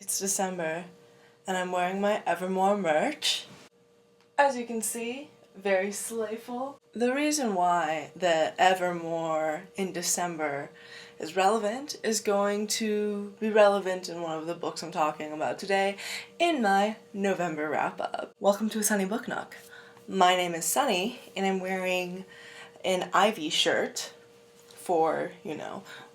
It's December, and I'm wearing my Evermore merch. As you can see, very slayful. The reason why the Evermore in December is relevant is going to be relevant in one of the books I'm talking about today in my November wrap-up. Welcome to a Sunny Book Nook. My name is Sunny, and I'm wearing an Ivy shirt for,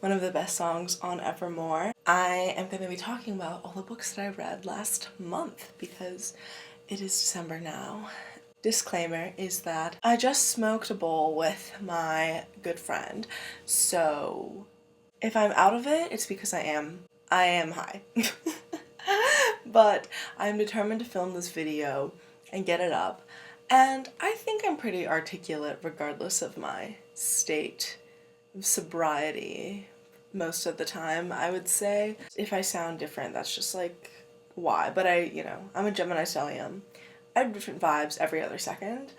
one of the best songs on Evermore. I am going to be talking about all the books that I read last month because it is December now. Disclaimer is that I just smoked a bowl with my good friend, so if I'm out of it, it's because I am high. But I'm determined to film this video and get it up, and I think I'm pretty articulate regardless of my state of sobriety most of the time, I would say. If I sound different, that's just like why, but I'm a Gemini stellium. I have different vibes every other second,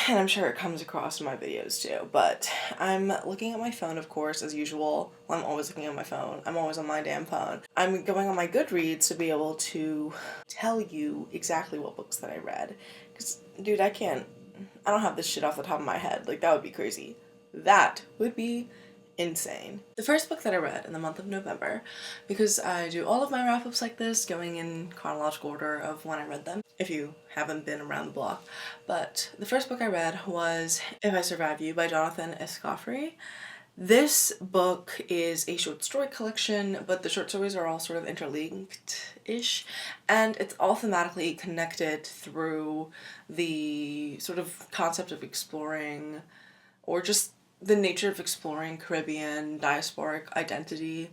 and I'm sure it comes across in my videos too, but I'm looking at my phone, of course, as usual. Well, I'm always looking at my phone. I'm always on my damn phone. I'm going on my Goodreads to be able to tell you exactly what books that I read, because, dude, I don't have this shit off the top of my head. Like, that would be crazy. That would be insane. The first book that I read in the month of November, because I do all of my wrap-ups like this, going in chronological order of when I read them, if you haven't been around the block. But the first book I read was If I Survive You by Jonathan Escoffery. This book is a short story collection, but the short stories are all sort of interlinked-ish, and it's all thematically connected through the sort of concept of exploring, or just the nature of exploring Caribbean diasporic identity,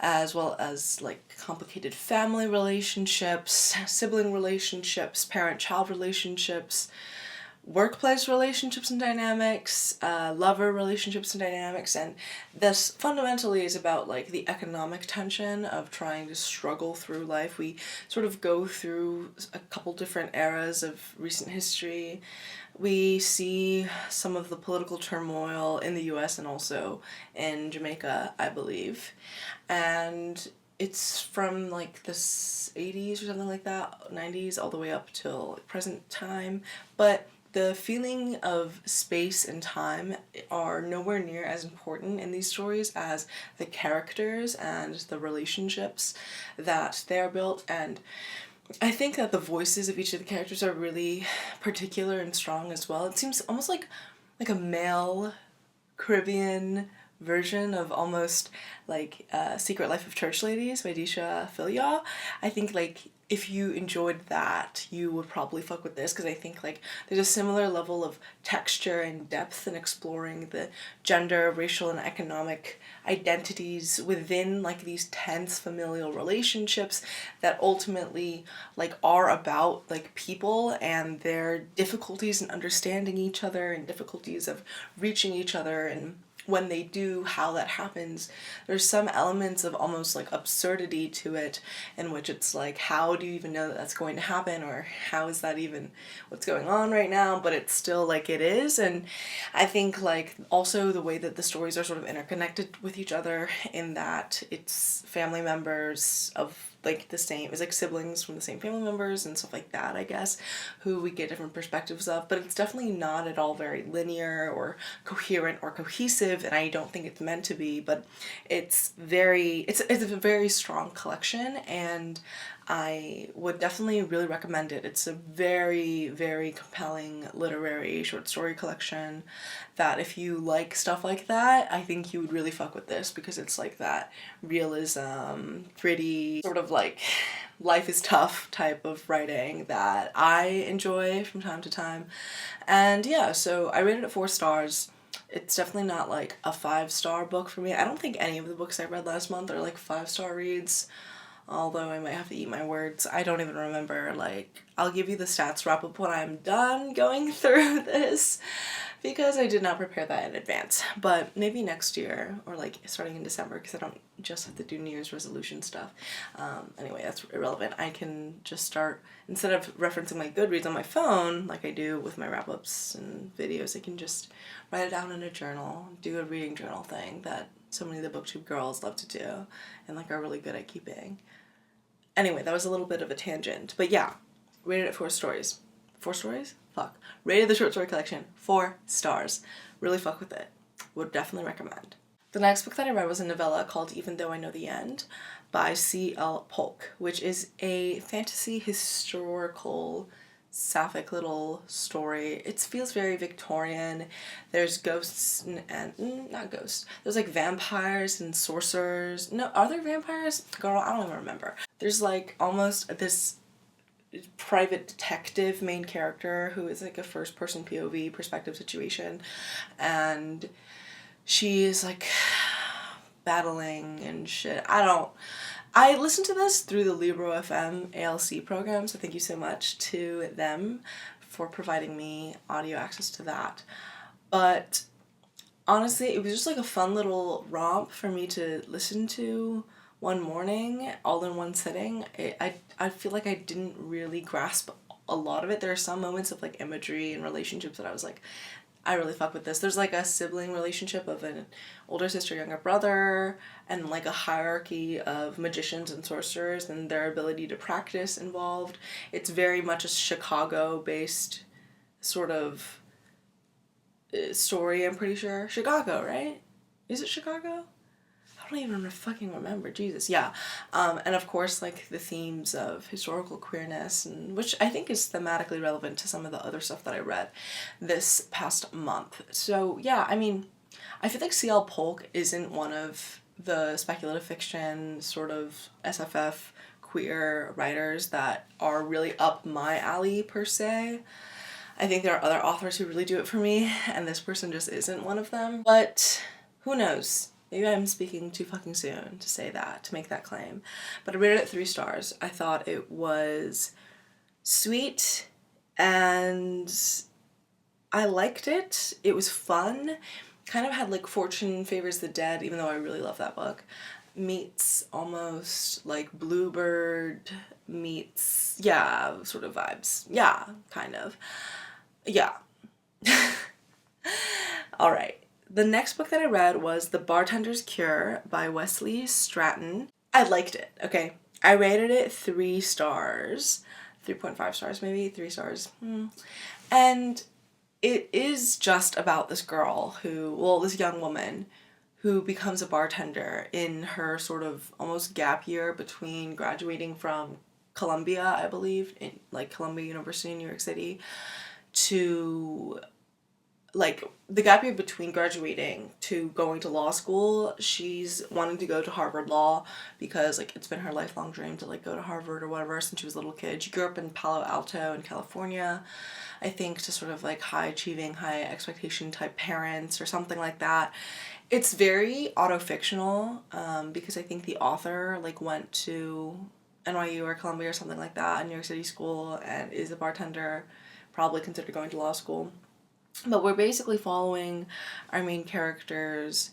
as well as like complicated family relationships, sibling relationships, parent-child relationships, workplace relationships and dynamics, lover relationships and dynamics, and this fundamentally is about like the economic tension of trying to struggle through life. We sort of go through a couple different eras of recent history. We see some of the political turmoil in the US and also in Jamaica, I believe, and it's from like the 80s or something like that, 90s, all the way up till present time, but the feeling of space and time are nowhere near as important in these stories as the characters and the relationships that they are built, and I think that the voices of each of the characters are really particular and strong as well. It seems almost like a male Caribbean version of almost like Secret Life of Church Ladies by Alicia. I think like if you enjoyed that, you would probably fuck with this, because I think like there's a similar level of texture and depth in exploring the gender, racial, and economic identities within like these tense familial relationships that ultimately like are about like people and their difficulties in understanding each other and difficulties of reaching each other, and when they do, how that happens. There's some elements of almost like absurdity to it, in which it's like, how do you even know that that's going to happen, or how is that even what's going on right now, but it's still like it is. And I think like also the way that the stories are sort of interconnected with each other, in that it's family members of like the same, it's like siblings from the same family members and stuff like that, I guess, who we get different perspectives of, but it's definitely not at all very linear or coherent or cohesive, and I don't think it's meant to be, but it's a very strong collection, and I would definitely really recommend it. It's a very, very compelling literary short story collection that if you like stuff like that, I think you would really fuck with this, because it's like that realism, gritty, sort of like life is tough type of writing that I enjoy from time to time. And yeah, so I rated it 4 stars. It's definitely not like a 5-star book for me. I don't think any of the books I read last month are like 5-star reads, although I might have to eat my words. I don't even remember. Like, I'll give you the stats wrap up when I'm done going through this, because I did not prepare that in advance. But maybe next year, or like starting in December, because I don't just have to do New Year's resolution stuff. Anyway, that's irrelevant. I can just start, instead of referencing my Goodreads on my phone, like I do with my wrap-ups and videos, I can just write it down in a journal, do a reading journal thing that so many of the booktube girls love to do and like are really good at keeping. Anyway, that was a little bit of a tangent. But yeah, rated it 4 stories. 4 stories? Fuck. Rated the short story collection 4 stars. Really fuck with it. Would definitely recommend. The next book that I read was a novella called Even Though I Know the End by C.L. Polk, which is a fantasy historical sapphic little story. It feels very Victorian. There's ghosts and not ghosts. There's like vampires and sorcerers. No, are there vampires? Girl, I don't even remember. There's like almost this private detective main character who is like a first person POV perspective situation, and she is like battling and shit. I listened to this through the Libro FM ALC program, so thank you so much to them for providing me audio access to that. But honestly, it was just like a fun little romp for me to listen to one morning, all in one sitting. I feel like I didn't really grasp a lot of it. There are some moments of like imagery and relationships that I was like, I really fuck with this. There's like a sibling relationship of an older sister, younger brother, and like a hierarchy of magicians and sorcerers and their ability to practice involved. It's very much a Chicago-based sort of story, I'm pretty sure. Chicago, right? Is it Chicago? I don't even fucking remember. Jesus, yeah. And of course, like the themes of historical queerness, and which I think is thematically relevant to some of the other stuff that I read this past month. So yeah, I mean, I feel like C.L. Polk isn't one of the speculative fiction sort of SFF queer writers that are really up my alley per se. I think there are other authors who really do it for me, and this person just isn't one of them. But who knows? Maybe I'm speaking too fucking soon to say that, to make that claim. But I rated it 3 stars. I thought it was sweet and I liked it. It was fun. Kind of had like Fortune Favors the Dead, even though I really love that book, meets almost like Bluebird meets, yeah, sort of vibes. Yeah, kind of. Yeah. All right. The next book that I read was The Bartender's Cure by Wesley Straton. I liked it, okay? I rated it 3 stars. 3.5 stars maybe, 3 stars. And it is just about this girl who, well, this young woman who becomes a bartender in her sort of almost gap year between graduating from Columbia, I believe, in like Columbia University in New York City, to like the gap year between graduating to going to law school. She's wanting to go to Harvard Law because like it's been her lifelong dream to like go to Harvard or whatever since she was a little kid. She grew up in Palo Alto in California, I think, to sort of like high achieving, high expectation type parents or something like that. It's very auto-fictional because I think the author like went to NYU or Columbia or something like that, a New York City school, and is a bartender, probably considered going to law school. But we're basically following our main character's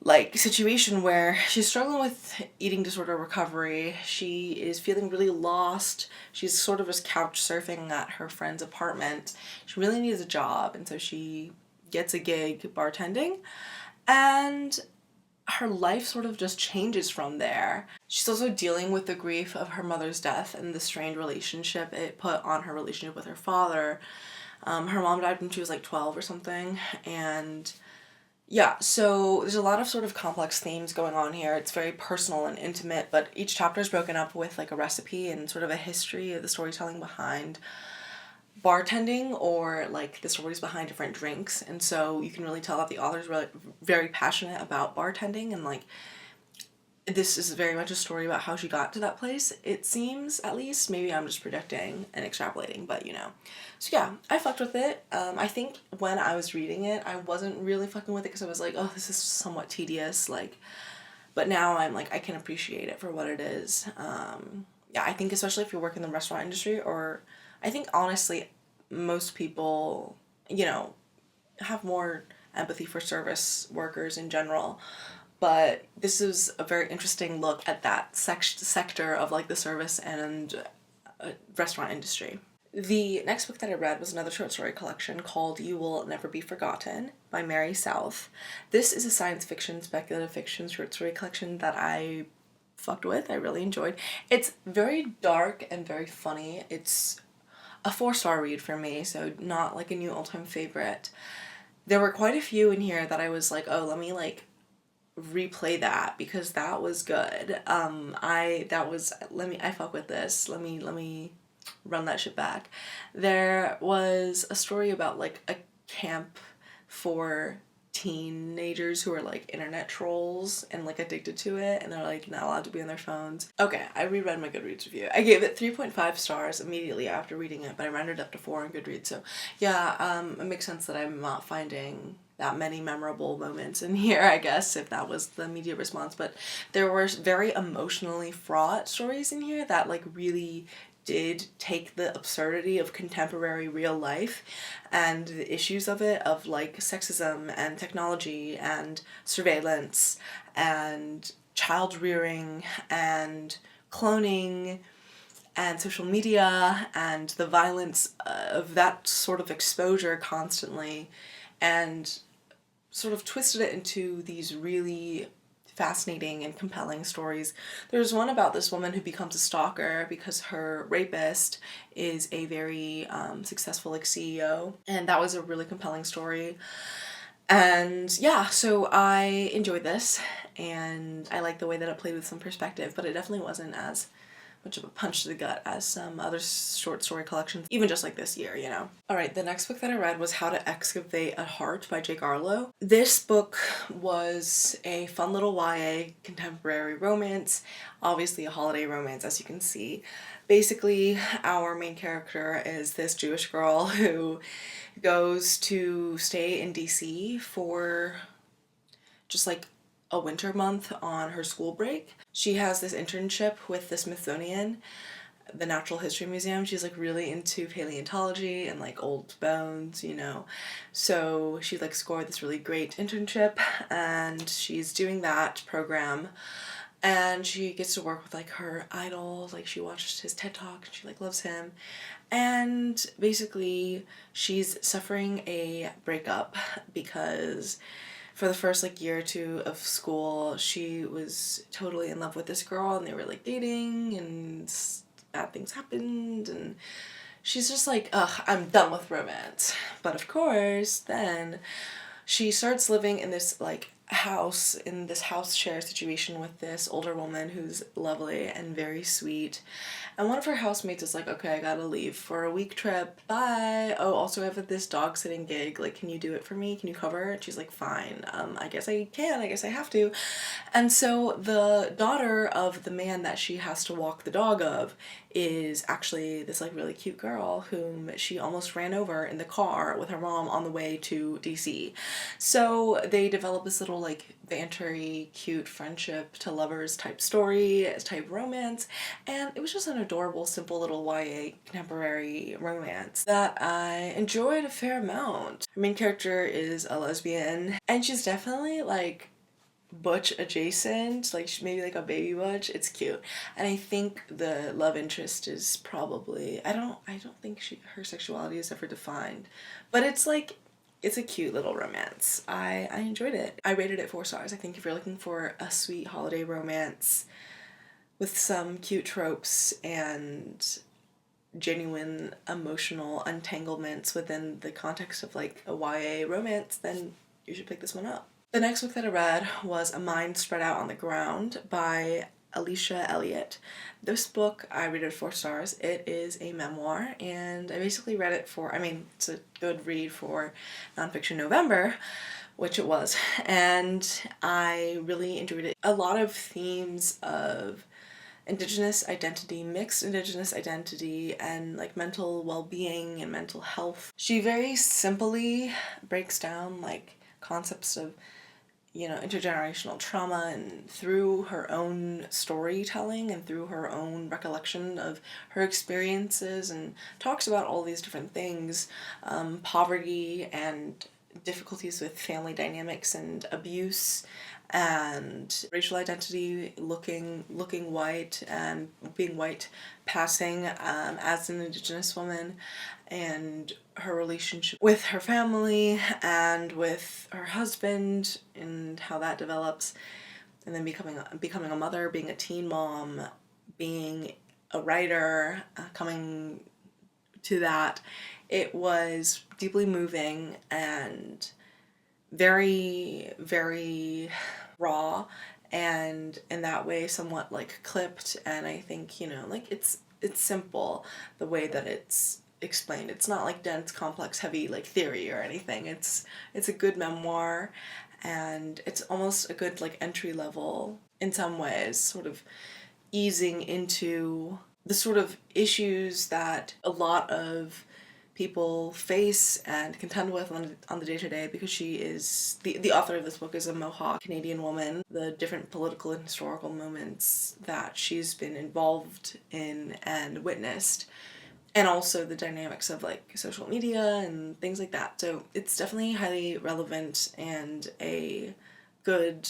like situation where she's struggling with eating disorder recovery. She is feeling really lost. She's sort of just couch surfing at her friend's apartment. She really needs a job, and so she gets a gig bartending, and her life sort of just changes from there. She's also dealing with the grief of her mother's death and the strained relationship it put on her relationship with her father. Her mom died when she was like 12 or something, and yeah, so there's a lot of sort of complex themes going on here. It's very personal and intimate, but each chapter is broken up with like a recipe and sort of a history of the storytelling behind bartending, or like the stories behind different drinks. And so you can really tell that the author's really very passionate about bartending, and like this is very much a story about how she got to that place, it seems, at least. Maybe I'm just projecting and extrapolating, but you know. So yeah, I fucked with it. I think when I was reading it, I wasn't really fucking with it because I was like, oh, this is somewhat tedious, like, but now I'm like, I can appreciate it for what it is. Yeah, I think especially if you work in the restaurant industry, or I think honestly, most people, you know, have more empathy for service workers in general. But this is a very interesting look at that sector of like the service and restaurant industry. The next book that I read was another short story collection called You Will Never Be Forgotten by Mary South. This is a science fiction, speculative fiction short story collection that I fucked with. I really enjoyed. It's very dark and very funny. It's a 4-star read for me, so not like a new all-time favorite. There were quite a few in here that I was like, oh, let me like replay that because that was good. I fuck with this. Let me run that shit back. There was a story about like a camp for teenagers who are like internet trolls and like addicted to it, and they're like not allowed to be on their phones. Okay, I reread my Goodreads review. I gave it 3.5 stars immediately after reading it, but I rounded up to 4 on Goodreads. So yeah, it makes sense that I'm not finding that many memorable moments in here, I guess, if that was the media response. But there were very emotionally fraught stories in here that like really did take the absurdity of contemporary real life and the issues of it, of like sexism and technology and surveillance and child rearing and cloning and social media and the violence of that sort of exposure constantly, and sort of twisted it into these really fascinating and compelling stories. There's one about this woman who becomes a stalker because her rapist is a very successful like CEO, and that was a really compelling story. And yeah, so I enjoyed this, and I like the way that it played with some perspective, but it definitely wasn't as much of a punch to the gut as some other short story collections, even just like this year, you know. Alright, the next book that I read was How to Excavate a Heart by Jake Arlow. This book was a fun little YA contemporary romance, obviously a holiday romance, as you can see. Basically, our main character is this Jewish girl who goes to stay in DC for just like a winter month on her school break. She has this internship with the Smithsonian, the Natural History Museum. She's like really into paleontology and like old bones, you know. So she like scored this really great internship, and she's doing that program, and she gets to work with like her idol. Like she watched his TED Talk and she like loves him, and basically she's suffering a breakup because for the first like year or two of school she was totally in love with this girl, and they were like dating, and bad things happened, and she's just like, ugh, I'm done with romance. But of course then she starts living in this like house, in this house share situation with this older woman who's lovely and very sweet, and one of her housemates is like, okay, I gotta leave for a week trip, bye. Oh, also I have this dog sitting gig, like can you do it for me, can you cover? And she's like, fine, I guess I can, I guess I have to. And so the daughter of the man that she has to walk the dog of is actually this like really cute girl whom she almost ran over in the car with her mom on the way to DC. So they develop this little like bantery, cute friendship to lovers type story, type romance, and it was just an adorable, simple little YA contemporary romance that I enjoyed a fair amount. Her main character is a lesbian, and she's definitely like butch adjacent, like maybe like a baby butch. It's cute, and I think the love interest is probably, I don't think her sexuality is ever defined, but it's like, it's a cute little romance. I enjoyed it. I rated it 4 stars. I think if you're looking for a sweet holiday romance with some cute tropes and genuine emotional entanglements within the context of like a YA romance, then you should pick this one up. The next book that I read was A Mind Spread Out on the Ground by Alicia, Elliott. This book, I rated 4 stars. It is a memoir, and I basically read it for, I mean, it's a good read for Nonfiction November, which it was, and I really enjoyed it. A lot of themes of Indigenous identity, mixed Indigenous identity, and like mental well-being and mental health. She very simply breaks down like concepts of, you know, intergenerational trauma, and through her own storytelling and through her own recollection of her experiences, and talks about all these different things, poverty and difficulties with family dynamics and abuse and racial identity, looking white and being white, passing as an Indigenous woman, and her relationship with her family and with her husband and how that develops. and then becoming a mother, being a teen mom, being a writer, coming to that. It was deeply moving and very, very raw, and in that way somewhat like clipped. And I think, you know, like it's simple the way that it's explained. It's not like dense, complex, heavy like theory or anything. It's a good memoir, and it's almost a good like entry level in some ways, sort of easing into the sort of issues that a lot of people face and contend with on the day-to-day, because she is the author of this book is a Mohawk Canadian woman. The different political and historical moments that she's been involved in and witnessed, and also the dynamics of like social media and things like that. So it's definitely highly relevant and a good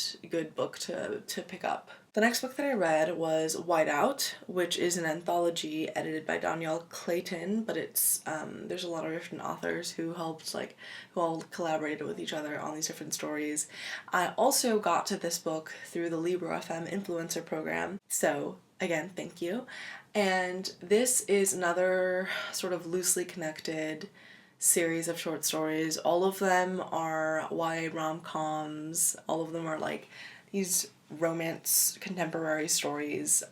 book to pick up. The next book that I read was Whiteout, which is an anthology edited by dhonielle Clayton, but it's there's a lot of different authors who all collaborated with each other on these different stories. I also got to this book through the Libro FM influencer program, so again, thank you. And this is another sort of loosely connected series of short stories. All of them are YA rom-coms. All of them are like these romance contemporary stories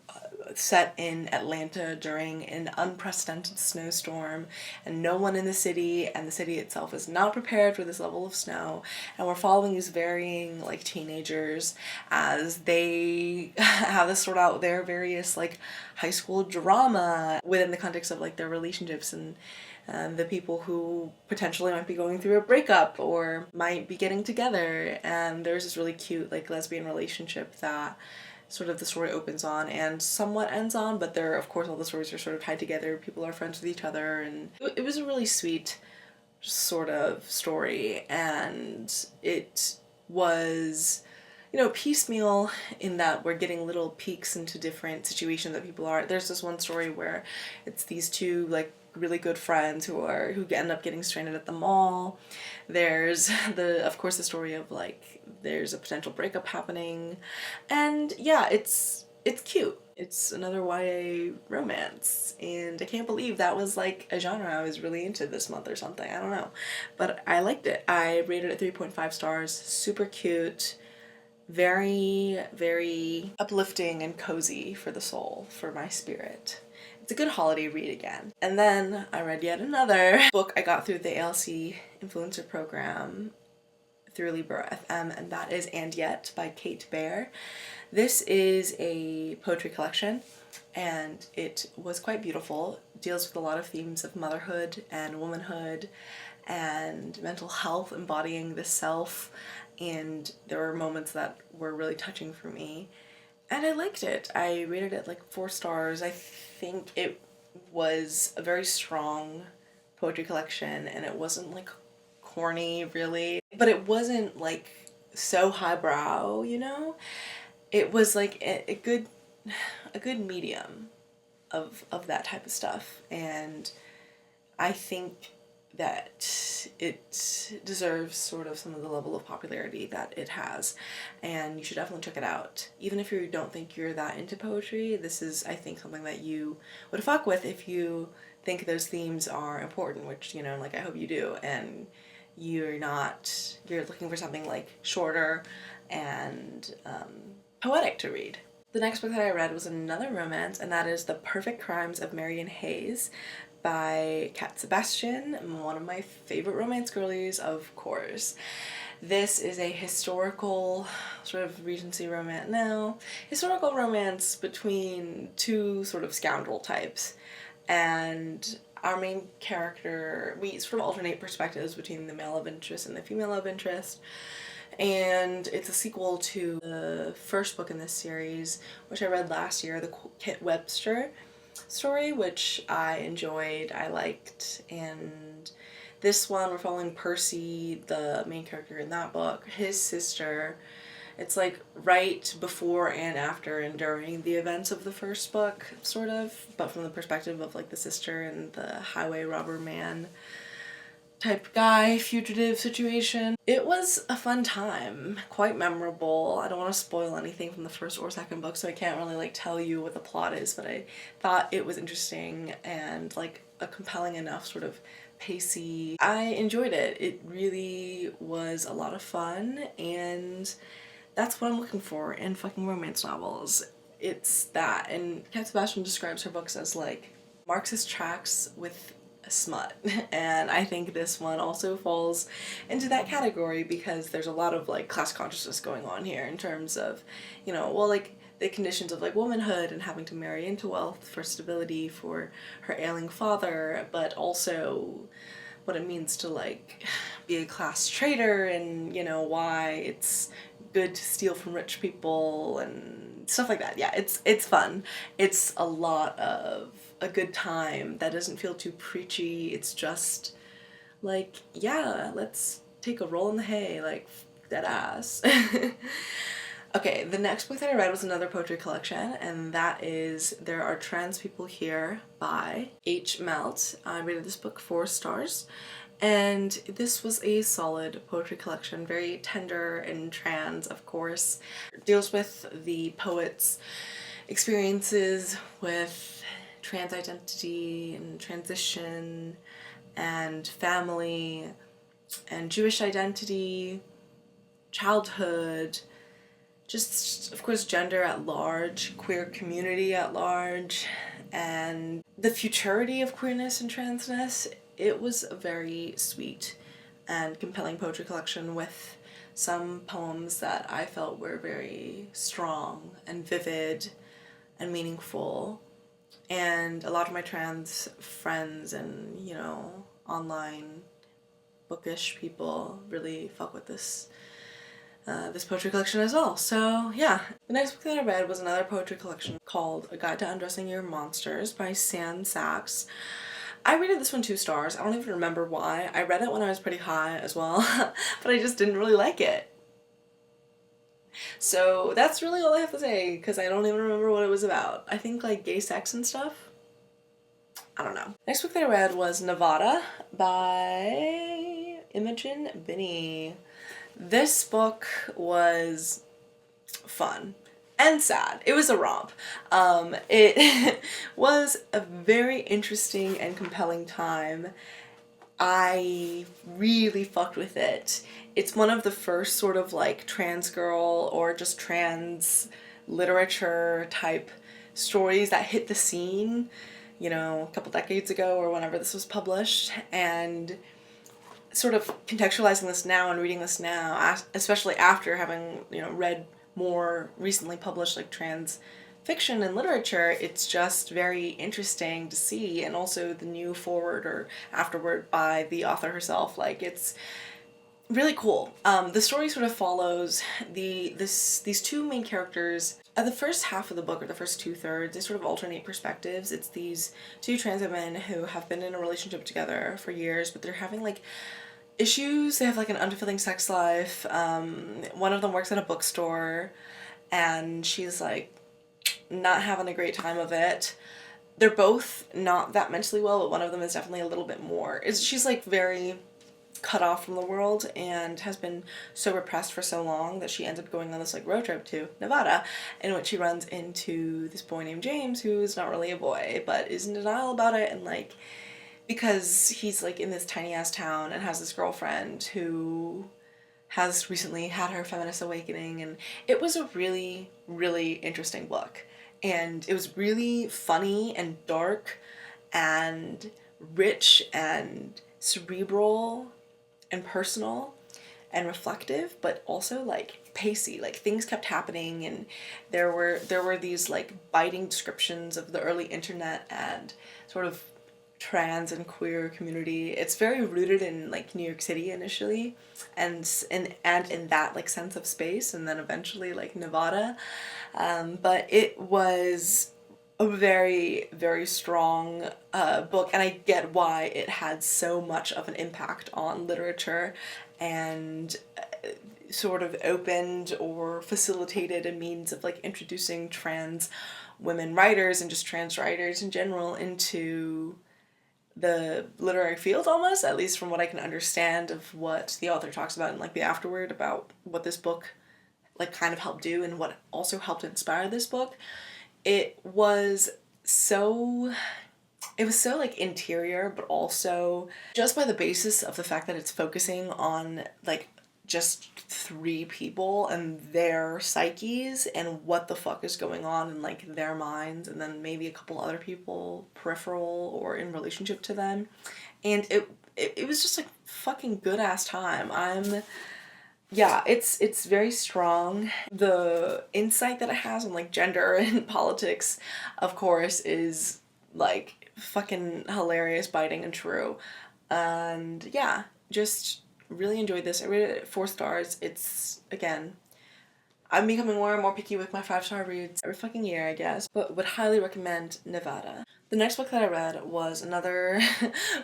set in Atlanta during an unprecedented snowstorm, and no one in the city and the city itself is not prepared for this level of snow, and we're following these varying like teenagers as they have to sort out their various like high school drama within the context of like their relationships and the people who potentially might be going through a breakup or might be getting together. And there's this really cute like lesbian relationship that sort of the story opens on and somewhat ends on, but there, of course, all the stories are sort of tied together. People are friends with each other, and it was a really sweet sort of story. And it was, you know, piecemeal in that we're getting little peeks into different situations that people are. There's this one story where it's these two like really good friends who end up getting stranded at the mall. There's of course the story of like there's a potential breakup happening, and yeah, it's cute. It's another YA romance, and I can't believe that was like a genre I was really into this month or something. I don't know, but I liked it. I rated it 3.5 stars. Super cute, very, very uplifting and cozy for the soul, for my spirit. It's a good holiday read again. And then I read yet another book I got through the ALC influencer program through Libro FM, and that is And Yet by Kate Baer. This is a poetry collection, and it was quite beautiful. It deals with a lot of themes of motherhood and womanhood and mental health, embodying the self, and there were moments that were really touching for me. And I liked it. I rated it like 4 stars. I think it was a very strong poetry collection, and it wasn't like corny really, but it wasn't like so highbrow, you know? It was like a good medium of that type of stuff, and I think that it deserves sort of some of the level of popularity that it has, and you should definitely check it out. Even if you don't think you're that into poetry, this is, I think, something that you would fuck with if you think those themes are important, which, you know, like I hope you do, and you're looking for something like shorter and poetic to read. The next book that I read was another romance, and that is The Perfect Crimes of Marian Hayes by Sebastian, one of my favorite romance girlies, of course. This is a historical sort of Regency romance historical romance between two sort of scoundrel types, and our main character, we sort of alternate perspectives between the male love interest and the female love interest. And it's a sequel to the first book in this series, which I read last year, the Kit Webster story, which I enjoyed, I liked. And this one, we're following Percy, the main character in that book, his sister. It's like right before and after and during the events of the first book, sort of, but from the perspective of like the sister and the highway robber man. type guy fugitive situation. It was a fun time, quite memorable. I don't want to spoil anything from the first or second book, so I can't really like tell you what the plot is, but I thought it was interesting and like a compelling enough sort of pacey. I enjoyed it. It really was a lot of fun, and that's what I'm looking for in fucking romance novels. It's that. And Cat Sebastian describes her books as like Marxist tracts with smut, and I think this one also falls into that category because there's a lot of like class consciousness going on here in terms of, you know, well, like the conditions of like womanhood and having to marry into wealth for stability for her ailing father, but also what it means to like be a class traitor, and you know why it's good to steal from rich people and stuff like that. Yeah, it's fun. It's a lot of a good time that doesn't feel too preachy. It's just like, yeah, let's take a roll in the hay, like dead ass. Okay, the next book that I read was another poetry collection, and that is There Are Trans People Here by H. Melt. I rated this book 4 stars, and this was a solid poetry collection, very tender and trans, of course. It deals with the poet's experiences with trans identity and transition and family and Jewish identity, childhood, just, of course, gender at large, queer community at large, and the futurity of queerness and transness. It was a very sweet and compelling poetry collection with some poems that I felt were very strong and vivid and meaningful. And a lot of my trans friends and, you know, online bookish people really fuck with this poetry collection as well. So yeah, the next book that I read was another poetry collection called A Guide to Undressing Your Monsters by Sam Sachs. I rated this one 2 stars. I don't even remember why. I read it when I was pretty high as well, but I just didn't really like it. So that's really all I have to say, because I don't even remember what it was about. I think like gay sex and stuff. I don't know. Next book that I read was Nevada by Imogen, Binnie. This book was fun and sad. It was a romp. It was a very interesting and compelling time. I really fucked with it. It's one of the first sort of like trans girl or just trans literature type stories that hit the scene, you know, a couple decades ago or whenever this was published, and sort of contextualizing this now and reading this now, especially after having, you know, read more recently published like trans fiction and literature, it's just very interesting to see. And also the new foreword or afterword by the author herself, like it's really cool. The story sort of follows these two main characters. At the first half of the book, or the first 2/3, they sort of alternate perspectives. It's these two trans women who have been in a relationship together for years, but they're having like issues. They have like an unfulfilling sex life. One of them works at a bookstore, and she's like not having a great time of it. They're both not that mentally well, but one of them is definitely a little bit more. She's like very cut off from the world and has been so repressed for so long that she ends up going on this like road trip to Nevada, in which she runs into this boy named James, who is not really a boy but is in denial about it, and like because he's like in this tiny ass town and has this girlfriend who has recently had her feminist awakening. And it was a really, really interesting book, and it was really funny and dark and rich and cerebral and personal and reflective, but also like pacey. Like things kept happening, and there were these like biting descriptions of the early internet and sort of trans and queer community. It's very rooted in like New York City initially, and in that like sense of space, and then eventually like Nevada. But it was a very, very strong book, and I get why it had so much of an impact on literature and sort of opened or facilitated a means of like introducing trans women writers and just trans writers in general into the literary field almost, at least from what I can understand of what the author talks about in like the afterword about what this book like kind of helped do and what also helped inspire this book. It was so like interior, but also just by the basis of the fact that it's focusing on like just three people and their psyches and what the fuck is going on in like their minds, and then maybe a couple other people peripheral or in relationship to them. And it was just like fucking good ass time. Yeah, it's very strong. The insight that it has on like gender and politics, of course, is like fucking hilarious, biting, and true. And yeah, just really enjoyed this. I rated it 4 stars. It's, again, I'm becoming more and more picky with my 5-star reads every fucking year, I guess, but would highly recommend Nevada. The next book that I read was another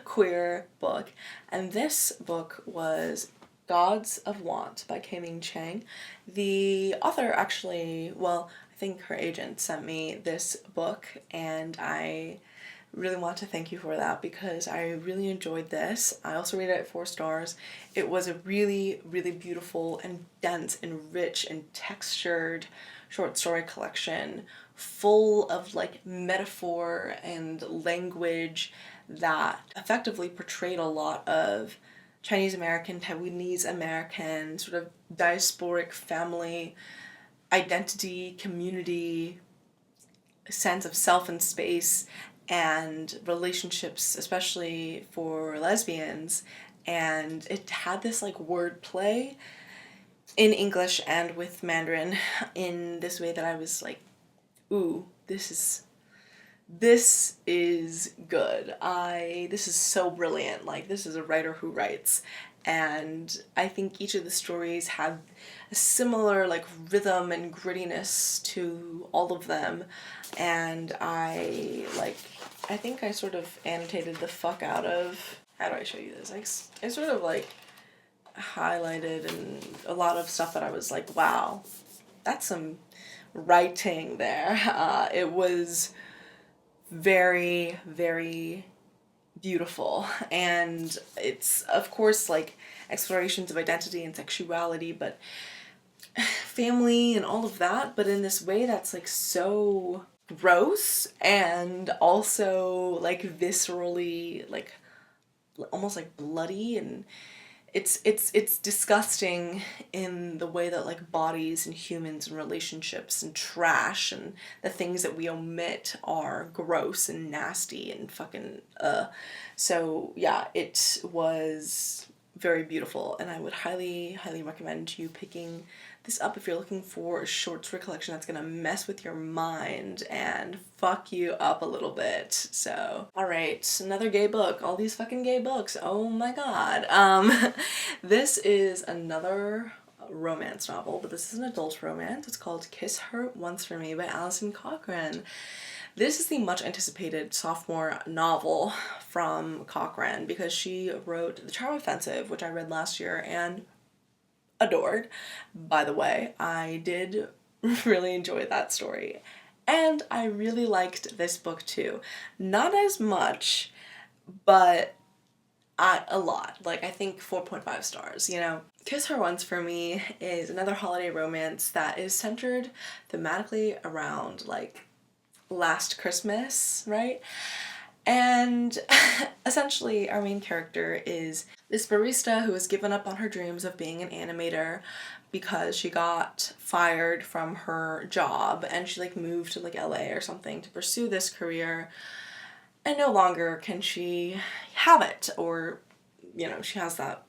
queer book, and this book was Gods of Want by Chang. The author actually, well, I think her agent sent me this book, and I really want to thank you for that because I really enjoyed this. I also rated it 4 stars. It was a really, really beautiful and dense and rich and textured short story collection full of like metaphor and language that effectively portrayed a lot of Chinese American, Taiwanese American, sort of diasporic family identity, community, sense of self and space, and relationships, especially for lesbians. And it had this like wordplay in English and with Mandarin in this way that I was like, ooh, this is good. This is so brilliant. Like, this is a writer who writes. And I think each of the stories had a similar like rhythm and grittiness to all of them. And I think I sort of annotated the fuck out of, how do I show you this? I sort of like highlighted and a lot of stuff that I was like, wow, that's some writing there. It was very, very beautiful, and it's of course like explorations of identity and sexuality, but family and all of that, but in this way that's like so gross and also like viscerally, like almost like bloody, and it's disgusting in the way that like bodies and humans and relationships and trash and the things that we omit are gross and nasty and fucking so yeah, it was very beautiful, and I would highly recommend you picking this up if you're looking for a short story collection that's gonna mess with your mind and fuck you up a little bit. So, alright, another gay book. All these fucking gay books. Oh my god. This is another romance novel, but this is an adult romance. It's called Kiss Her Once for Me by Alison Cochrun. This is the much anticipated sophomore novel from Cochrun because she wrote The Charm Offensive, which I read last year and adored. By the way, I did really enjoy that story. And I really liked this book too. Not as much, but a lot. Like, I think 4.5 stars, you know? Kiss Her Once for Me is another holiday romance that is centered thematically around like last Christmas, right? And essentially our main character is this barista who has given up on her dreams of being an animator because she got fired from her job and she like moved to like LA or something to pursue this career, and no longer can she have it, or you know, she has that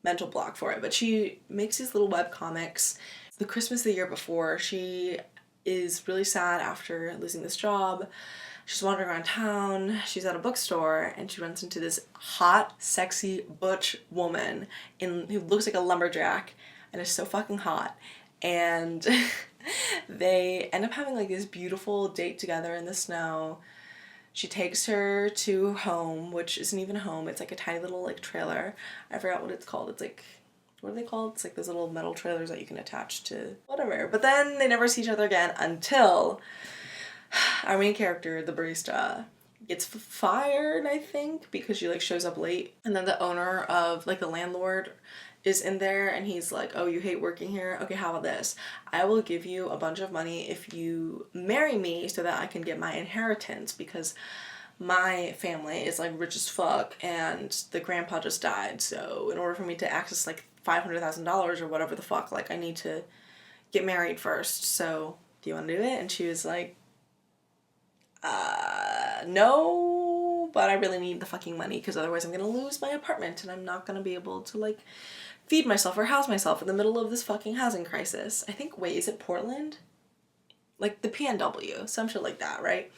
mental block for it. But she makes these little web comics. The Christmas the year before, she is really sad after losing this job. She's wandering around town, she's at a bookstore, and she runs into this hot, sexy, butch woman who looks like a lumberjack and is so fucking hot. And they end up having like this beautiful date together in the snow. She takes her to home, which isn't even a home, it's like a tiny little like trailer. I forgot what it's called. It's like, what are they called? It's like those little metal trailers that you can attach to whatever. But then they never see each other again until our main character, the barista, gets fired, I think, because she like shows up late. And then the owner of like the landlord is in there and he's like, oh, you hate working here? Okay, how about this? I will give you a bunch of money if you marry me so that I can get my inheritance, because my family is like rich as fuck and the grandpa just died. So in order for me to access like $500,000 or whatever the fuck, like I need to get married first. So do you want to do it? And she was like, no, but I really need the fucking money because otherwise I'm gonna lose my apartment and I'm not gonna be able to like feed myself or house myself in the middle of this fucking housing crisis. I think, wait, is it Portland? Like the PNW, some shit like that, right?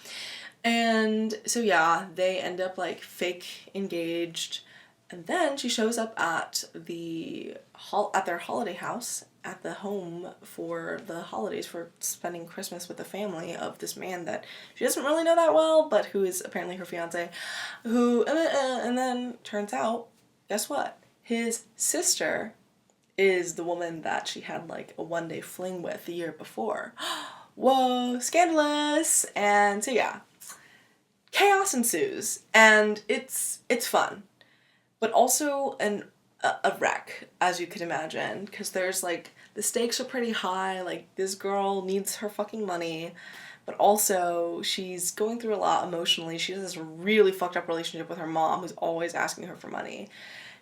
And so yeah, they end up like fake engaged, and then she shows up at their holiday house, at the home for the holidays, for spending Christmas with the family of this man that she doesn't really know that well, but who is apparently her fiance, who and then turns out, guess what? His sister is the woman that she had like a one-day fling with the year before. Whoa, scandalous. And so yeah, chaos ensues, and it's fun, but also a wreck, as you could imagine, because there's like the stakes are pretty high. Like this girl needs her fucking money, but also she's going through a lot emotionally. She has this really fucked up relationship with her mom, who's always asking her for money.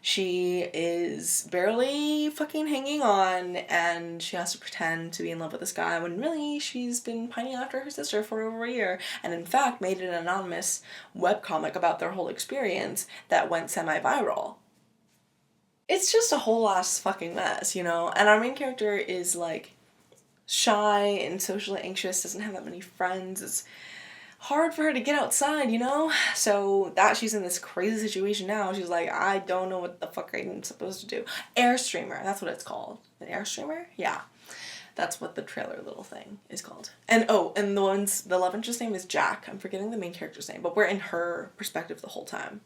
She is barely fucking hanging on, and she has to pretend to be in love with this guy when really she's been pining after her sister for over a year, and in fact made an anonymous webcomic about their whole experience that went semi-viral. It's just a whole ass fucking mess, you know? And our main character is like shy and socially anxious, doesn't have that many friends. It's hard for her to get outside, you know? So that she's in this crazy situation now, she's like, I don't know what the fuck I'm supposed to do. Airstreamer, that's what it's called. An Airstreamer? Yeah. That's what the trailer little thing is called. And oh, and the love interest name is Jack. I'm forgetting the main character's name, but we're in her perspective the whole time.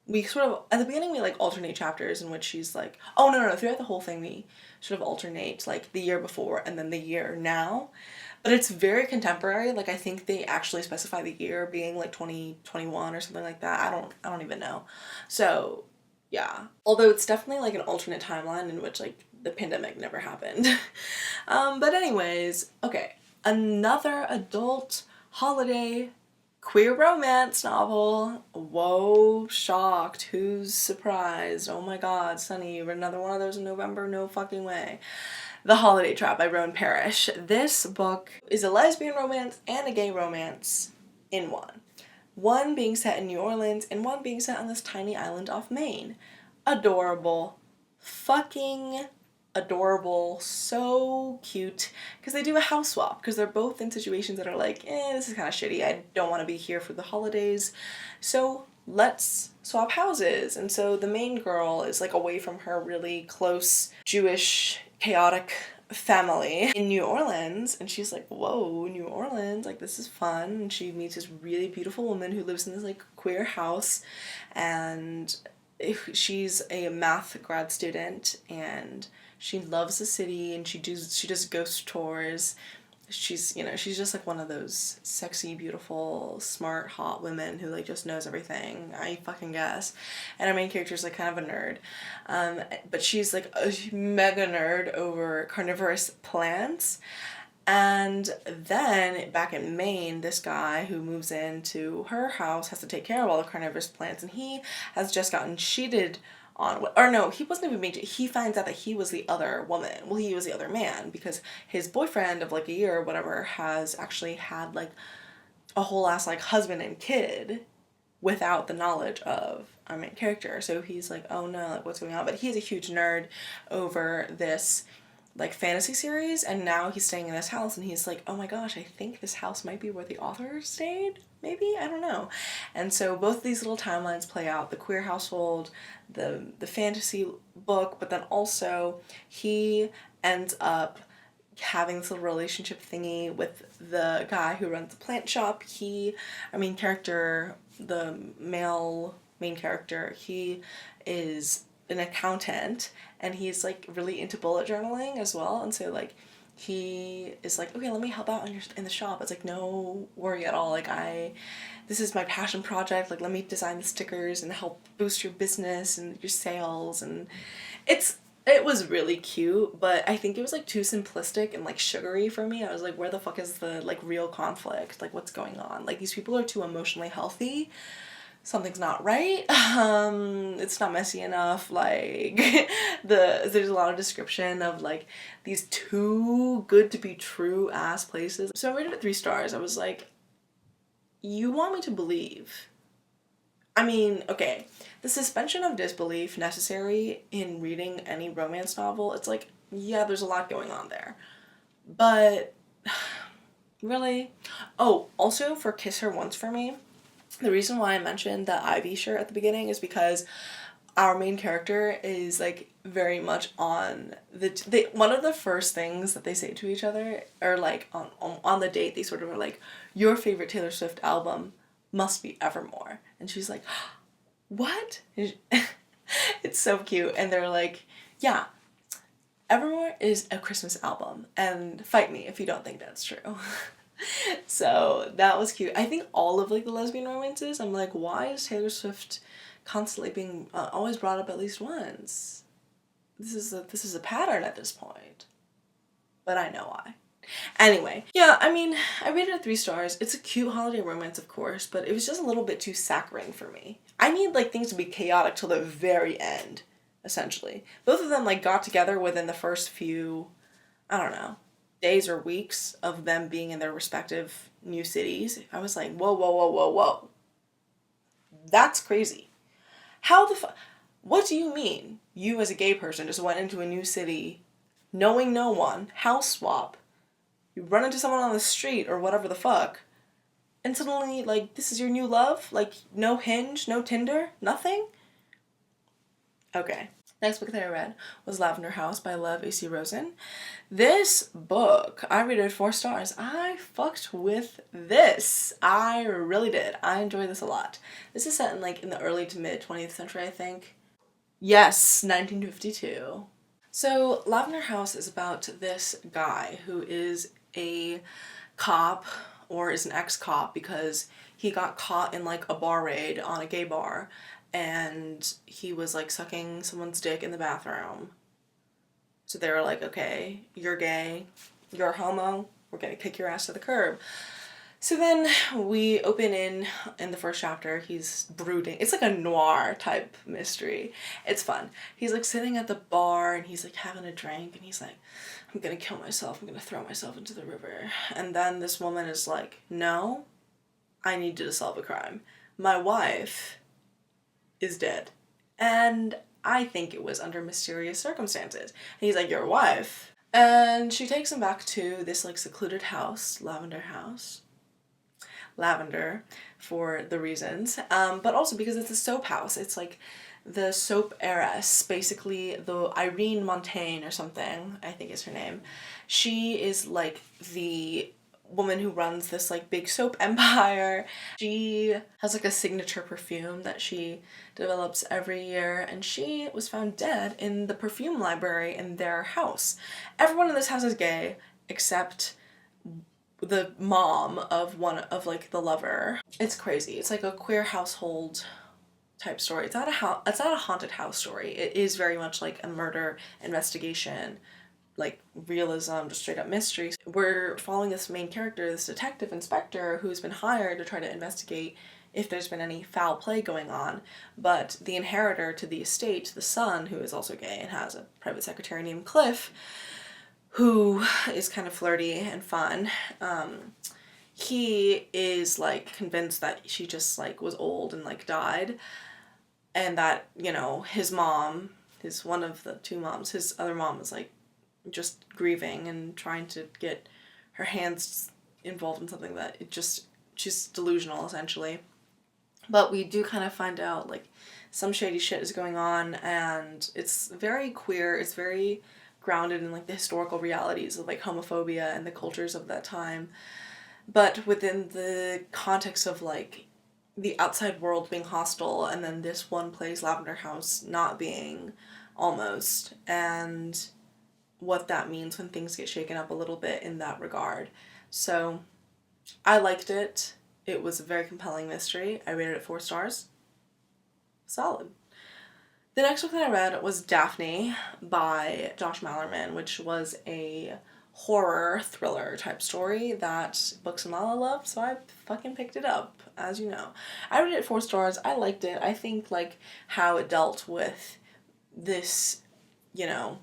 We sort of, at the beginning we like alternate chapters in which she's like, oh no, throughout the whole thing we sort of alternate like the year before and then the year now. But it's very contemporary. Like I think they actually specify the year being like 2021 or something like that. I don't even know. So yeah. Although it's definitely like an alternate timeline in which like the pandemic never happened. But anyways, okay. Another adult holiday queer romance novel. Whoa, shocked. Who's surprised? Oh my god, Sunny, another one of those in November? No fucking way. The Holiday Trap by Roan Parrish. This book is a lesbian romance and a gay romance in one. One being set in New Orleans and one being set on this tiny island off Maine. Adorable. Fucking adorable. So cute. Because they do a house swap. Because they're both in situations that are like, this is kind of shitty. I don't want to be here for the holidays. So let's swap houses. And so the main girl is like away from her really close Jewish chaotic family in New Orleans, and she's like, whoa, New Orleans, like this is fun. And she meets this really beautiful woman who lives in this like queer house, and she's a math grad student and she loves the city, and she does ghost tours. She's, you know, she's just like one of those sexy, beautiful, smart, hot women who like just knows everything, I fucking guess. And our main character's like kind of a nerd. But she's like a mega nerd over carnivorous plants. And then back in Maine, this guy who moves into her house has to take care of all the carnivorous plants, and he has just gotten cheated on, or no, he wasn't even being, he finds out that he was the other woman. Well, he was the other man because his boyfriend of like a year or whatever has actually had like a whole ass like husband and kid without the knowledge of our main character. So he's like, oh no, like what's going on? But he's a huge nerd over this like fantasy series, and now he's staying in this house and he's like, oh my gosh, I think this house might be where the author stayed, maybe, I don't know. And so both these little timelines play out, the queer household, the fantasy book, but then also he ends up having this little relationship thingy with the guy who runs the plant shop. Our main character, the male main character, he is an accountant, and he's like really into bullet journaling as well, and so like he is like, okay, let me help out in the shop. It's like, no worry at all, like I this is my passion project, like let me design the stickers and help boost your business and your sales. And it was really cute, but I think it was like too simplistic and like sugary for me. I was like, where the fuck is the like real conflict? Like what's going on? Like these people are too emotionally healthy. Something's not right. It's not messy enough. Like there's a lot of description of like these too good to be true ass places. So I rated it 3 stars. I was like, you want me to believe? I mean, okay, the suspension of disbelief necessary in reading any romance novel, it's like, yeah, there's a lot going on there. But really? Oh, also for Kiss Her Once for Me, the reason why I mentioned the Ivy shirt at the beginning is because our main character is like very much on one of the first things that they say to each other, or like on the date, they sort of are like, your favorite Taylor Swift album must be Evermore. And she's like, what? It's so cute. And they're like, yeah, Evermore is a Christmas album, and fight me if you don't think that's true. So that was cute. I think all of like the lesbian romances, I'm like, why is Taylor Swift constantly being always brought up at least once? This is a pattern at this point. But I know why. Anyway, yeah, I mean, I rated it 3 stars. It's a cute holiday romance, of course, but it was just a little bit too saccharine for me. I need like things to be chaotic till the very end, essentially. Both of them like got together within the first few, I don't know, days or weeks of them being in their respective new cities. I was like, whoa, whoa, whoa, whoa, whoa. That's crazy. How the fuck? What do you mean? You as a gay person just went into a new city, knowing no one, house swap, you run into someone on the street or whatever the fuck, and suddenly, like, this is your new love? Like, no Hinge, no Tinder, nothing? Okay. Next book that I read was Lavender House by Love A.C. Rosen. This book, I rated 4 stars. I fucked with this. I really did. I enjoyed this a lot. This is set in like in the early to mid 20th century, I think. Yes, 1952. So Lavender House is about this guy who is a cop, or is an ex-cop, because he got caught in like a bar raid on a gay bar, and he was like sucking someone's dick in the bathroom. So they were like, okay, you're gay, you're a homo, we're gonna kick your ass to the curb. So then we open in the first chapter, he's brooding. It's like a noir type mystery. It's fun. He's like sitting at the bar and he's like having a drink and he's like, I'm gonna kill myself, I'm gonna throw myself into the river. And then this woman is like, no, I need you to solve a crime. My wife is dead. And I think it was under mysterious circumstances. And he's like, your wife? And she takes him back to this like secluded house, Lavender House. Lavender for the reasons, but also because it's a soap house. It's like the soap heiress, basically the Irene Montaigne or something, I think is her name. She is like the woman who runs this like big soap empire. She has like a signature perfume that she develops every year, and she was found dead in the perfume library in their house. Everyone in this house is gay except the mom of one of like the lover. It's crazy. It's like a queer household type story. It's not a haunted house story. It is very much like a murder investigation, like realism, just straight up mystery. We're following this main character, this detective inspector who's been hired to try to investigate if there's been any foul play going on. But the inheritor to the estate, the son, who is also gay and has a private secretary named Cliff, who is kind of flirty and fun, he is like convinced that she just like was old and like died, and that, you know, his mom, his one of the 2 moms, his other mom is like just grieving and trying to get her hands involved in something that she's delusional essentially. But we do kind of find out like some shady shit is going on, and it's very queer, it's very grounded in like the historical realities of like homophobia and the cultures of that time, but within the context of like the outside world being hostile, and then this one place, Lavender House, not being, almost, and what that means when things get shaken up a little bit in that regard. So I liked it. It was a very compelling mystery. I rated it 4 stars. Solid. The next book that I read was Daphne by Josh Malerman, which was a horror thriller type story that Books and Lala love, so I fucking picked it up, as you know. I rated it 4 stars. I liked it. I think, like, how it dealt with this, you know,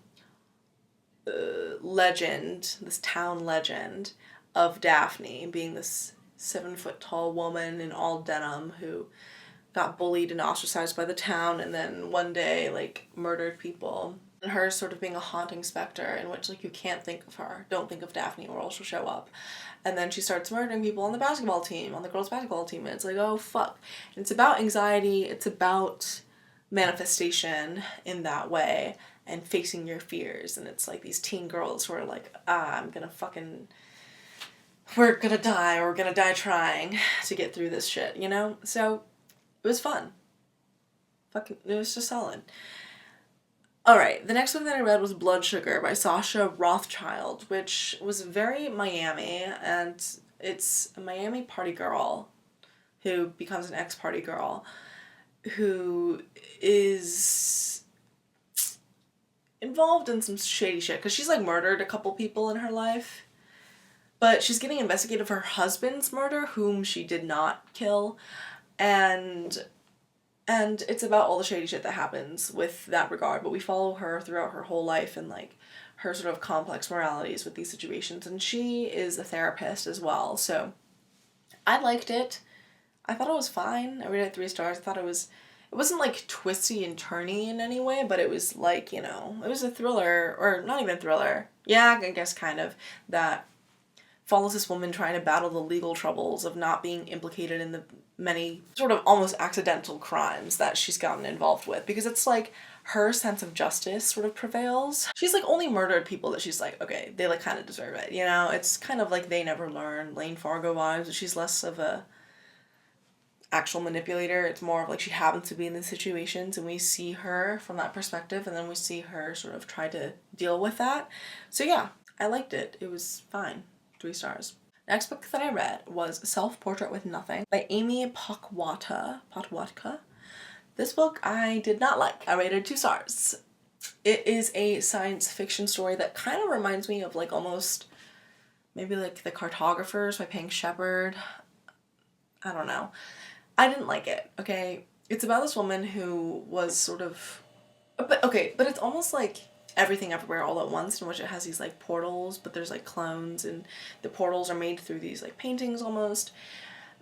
legend, this town legend of Daphne being this 7-foot tall woman in all denim who got bullied and ostracized by the town and then one day, like, murdered people. And her sort of being a haunting specter in which, like, you can't think of her. Don't think of Daphne or else she'll show up. And then she starts murdering people on the basketball team, on the girls' basketball team. And it's like, oh, fuck. And it's about anxiety. It's about manifestation in that way and facing your fears. And it's like these teen girls who are like, we're gonna die, or we're gonna die trying to get through this shit, you know? So it was fun. It was just solid. Alright, the next one that I read was Blood Sugar by Sascha Rothschild, which was very Miami, and it's a Miami party girl who becomes an ex-party girl who is involved in some shady shit, because she's, like, murdered a couple people in her life, but she's getting investigated for her husband's murder, whom she did not kill, and it's about all the shady shit that happens with that regard, but we follow her throughout her whole life and, like, her sort of complex moralities with these situations, and she is a therapist as well, so I liked it. I thought it was fine. I rated it 3 stars. I thought it wasn't, like, twisty and turny in any way, but it was, like, you know, it was a thriller, or not even a thriller, yeah, I guess kind of, that follows this woman trying to battle the legal troubles of not being implicated in the many sort of almost accidental crimes that she's gotten involved with, because it's like her sense of justice sort of prevails. She's, like, only murdered people that she's like, okay, they, like, kind of deserve it, you know? It's kind of like They Never Learn, Lane Fargo vibes, but she's less of a actual manipulator. It's more of like she happens to be in these situations and we see her from that perspective, and then we see her sort of try to deal with that. So yeah, I liked it. It was fine. 3 stars. Next book that I read was Self-Portrait with Nothing by Amy Potwatka. This book I did not like. I rated 2 stars. It is a science fiction story that kind of reminds me of, like, almost maybe like The Cartographers by Pink Shepherd. I don't know. I didn't like it, okay? It's about this woman who was sort of... but it's almost like Everything Everywhere All at Once, in which it has these, like, portals, but there's, like, clones, and the portals are made through these, like, paintings almost.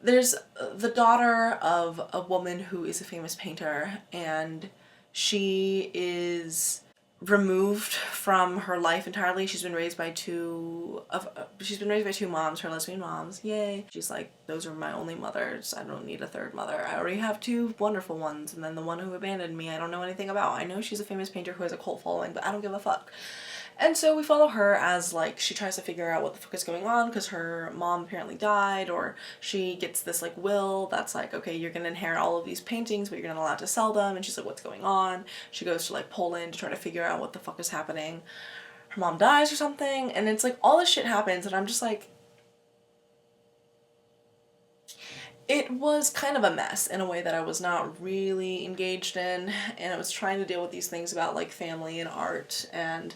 There's the daughter of a woman who is a famous painter, and she is removed from her life entirely. She's been raised by two moms, her lesbian moms. Yay. She's like, those are my only mothers. I don't need a third mother. I already have 2 wonderful ones, and then the one who abandoned me I don't know anything about. I know she's a famous painter who has a cult following, but I don't give a fuck. And so we follow her as, like, she tries to figure out what the fuck is going on because her mom apparently died, or she gets this, like, will that's like, okay, you're gonna inherit all of these paintings, but you're not allowed to sell them, and she's like, what's going on? She goes to, like, Poland to try to figure out what the fuck is happening. Her mom dies or something, and it's like, all this shit happens, and I'm just like, it was kind of a mess in a way that I was not really engaged in, and it was trying to deal with these things about, like, family and art and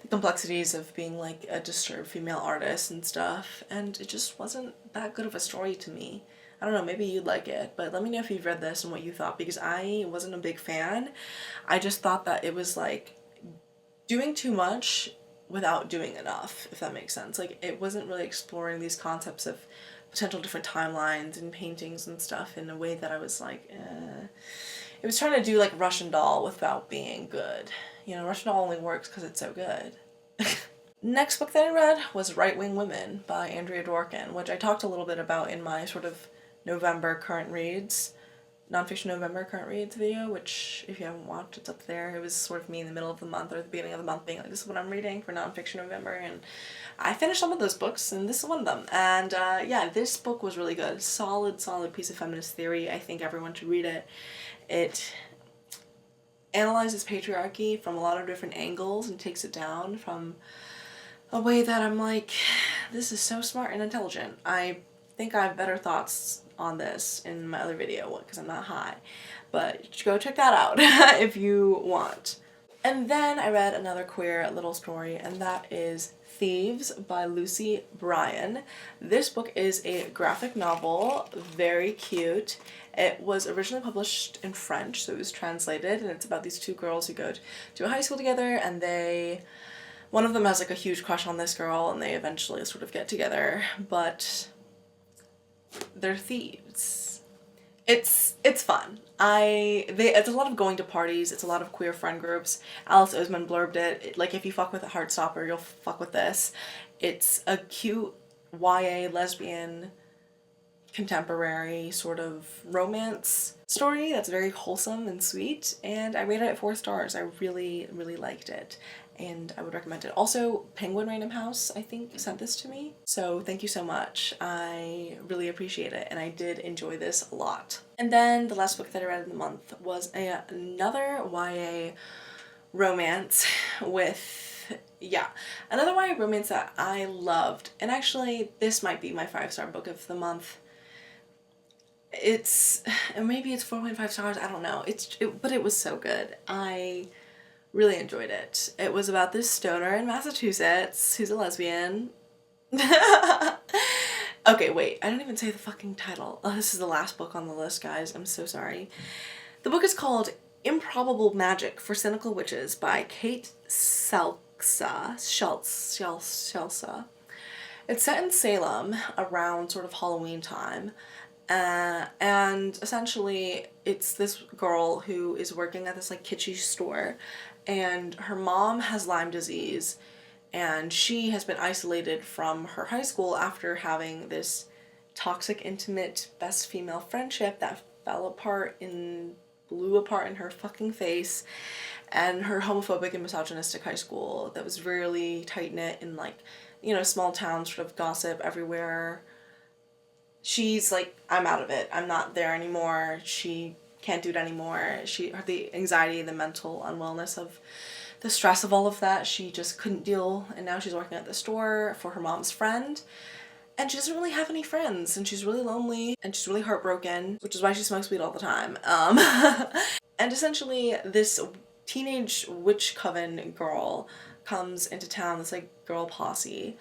the complexities of being, like, a disturbed female artist and stuff, and it just wasn't that good of a story to me. I don't know, maybe you'd like it, but let me know if you've read this and what you thought, because I wasn't a big fan. I just thought that it was, like, doing too much without doing enough, if that makes sense. Like, it wasn't really exploring these concepts of potential different timelines and paintings and stuff in a way that I was like, It was trying to do, like, Russian Doll without being good. You know, Russian Doll only works because it's so good. Next book that I read was Right Wing Women by Andrea Dworkin, which I talked a little bit about in my sort of November current reads, nonfiction November current reads video, which if you haven't watched, it's up there. It was sort of me in the middle of the month or the beginning of the month being like, this is what I'm reading for nonfiction November, and I finished some of those books, and this is one of them. And yeah, this book was really good. Solid piece of feminist theory. I think everyone should read it. It analyzes patriarchy from a lot of different angles and takes it down from a way that I'm like, this is so smart and intelligent. I think I have better thoughts on this in my other video because I'm not high, but go check that out if you want. And then I read another queer little story, and that is Thieves by Lucy Bryan. This book is a graphic novel, very cute. It was originally published in French, so it was translated, and it's about these two girls who go to a high school together, and one of them has like a huge crush on this girl, and they eventually sort of get together, but they're thieves. It's fun. It's a lot of going to parties, it's a lot of queer friend groups. Alice Oseman blurbed it, like, if you fuck with a Heartstopper, you'll fuck with this. It's a cute YA lesbian contemporary sort of romance story that's very wholesome and sweet, and I rated it 4 stars. I really, really liked it, and I would recommend it. Also, Penguin Random House, I think, sent this to me, so thank you so much. I really appreciate it, and I did enjoy this a lot. And then the last book that I read in the month was another YA romance another YA romance that I loved, and actually this might be my 5-star book of the month. Maybe it's 4.5 stars, I don't know. But it was so good. I really enjoyed it. It was about this stoner in Massachusetts who's a lesbian. Okay, wait, I didn't even say the fucking title. Oh, this is the last book on the list, guys. I'm so sorry. The book is called Improbable Magic for Cynical Witches by Kate Scelsa. It's set in Salem around sort of Halloween time. And essentially it's this girl who is working at this like kitschy store, and her mom has Lyme disease, and she has been isolated from her high school after having this toxic, intimate, best female friendship that blew apart in her fucking face, and her homophobic and misogynistic high school that was really tight-knit and, like, you know, small town sort of gossip everywhere. She's like, I'm out of it. I'm not there anymore. She can't do it anymore. The anxiety, the mental unwellness of the stress of all of that, she just couldn't deal. And now she's working at the store for her mom's friend. And she doesn't really have any friends. And she's really lonely. And she's really heartbroken, which is why she smokes weed all the time. And essentially, this teenage witch coven girl comes into town, this like girl posse.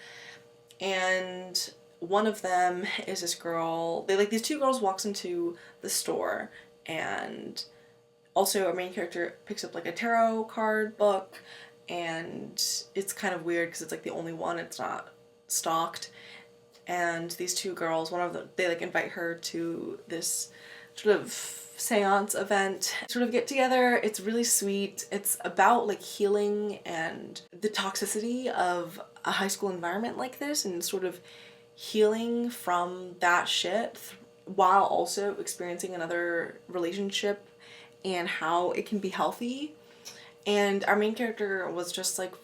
And one of them is this girl, these two girls walks into the store, and also our main character picks up like a tarot card book, and it's kind of weird because it's like the only one, it's not stocked. And these two girls, one of them, they like invite her to this sort of seance event, sort of get together. It's really sweet. It's about like healing and the toxicity of a high school environment like this, and sort of healing from that shit while also experiencing another relationship and how it can be healthy. And our main character was just like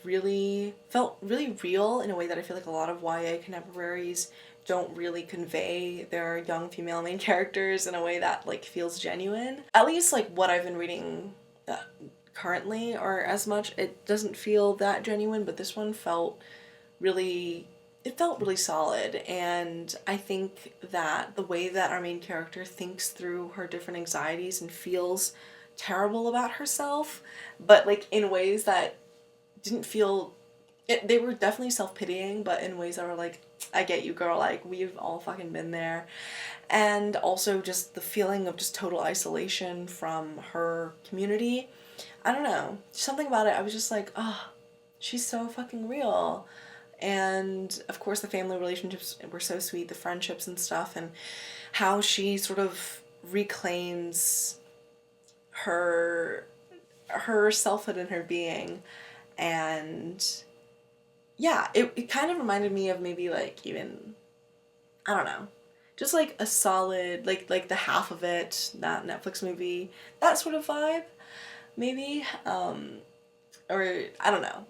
felt really real in a way that I feel like a lot of YA contemporaries don't really convey their young female main characters in a way that like feels genuine. At least like what I've been reading currently, or as much, it doesn't feel that genuine, but this one felt really solid. And I think that the way that our main character thinks through her different anxieties and feels terrible about herself, but like in ways that didn't feel they were definitely self-pitying, but in ways that were like, I get you, girl, like we've all fucking been there. And also just the feeling of just total isolation from her community. I don't know, something about it, I was just like, oh, she's so fucking real. And of course the family relationships were so sweet, the friendships and stuff, and how she sort of reclaims her selfhood and her being. And yeah, it kind of reminded me of maybe like even, I don't know, just like a solid, like the half of it, that Netflix movie, that sort of vibe, maybe, or I don't know.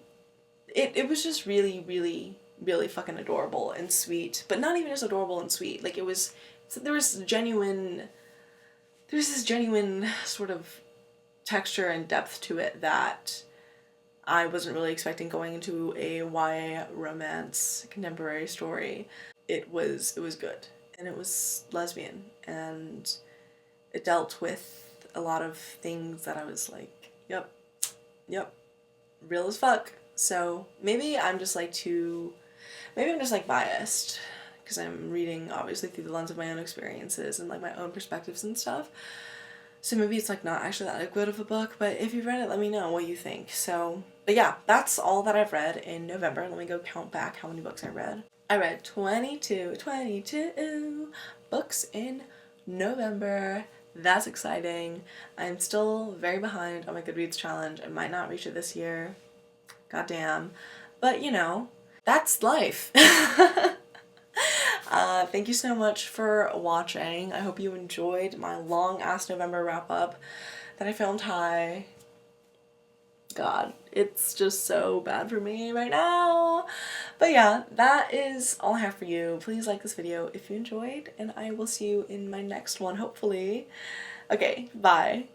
It was just really, really, really fucking adorable and sweet, but not even just adorable and sweet. Like there was this genuine sort of texture and depth to it that I wasn't really expecting going into a YA romance contemporary story. It was good. and it was lesbian, and it dealt with a lot of things that I was like, yep, real as fuck. So maybe I'm just like biased, because I'm reading obviously through the lens of my own experiences and like my own perspectives and stuff. So maybe it's like not actually that good of a book, but if you've read it, let me know what you think. So, but yeah, that's all that I've read in November. Let me go count back how many books I read. I read 22 books in November. That's exciting. I'm still very behind on my Goodreads challenge. I might not reach it this year. Goddamn. But you know, that's life. Thank you so much for watching. I hope you enjoyed my long ass November wrap up that I filmed high. God, it's just so bad for me right now. But yeah, that is all I have for you. Please like this video if you enjoyed, and I will see you in my next one, hopefully. Okay, bye.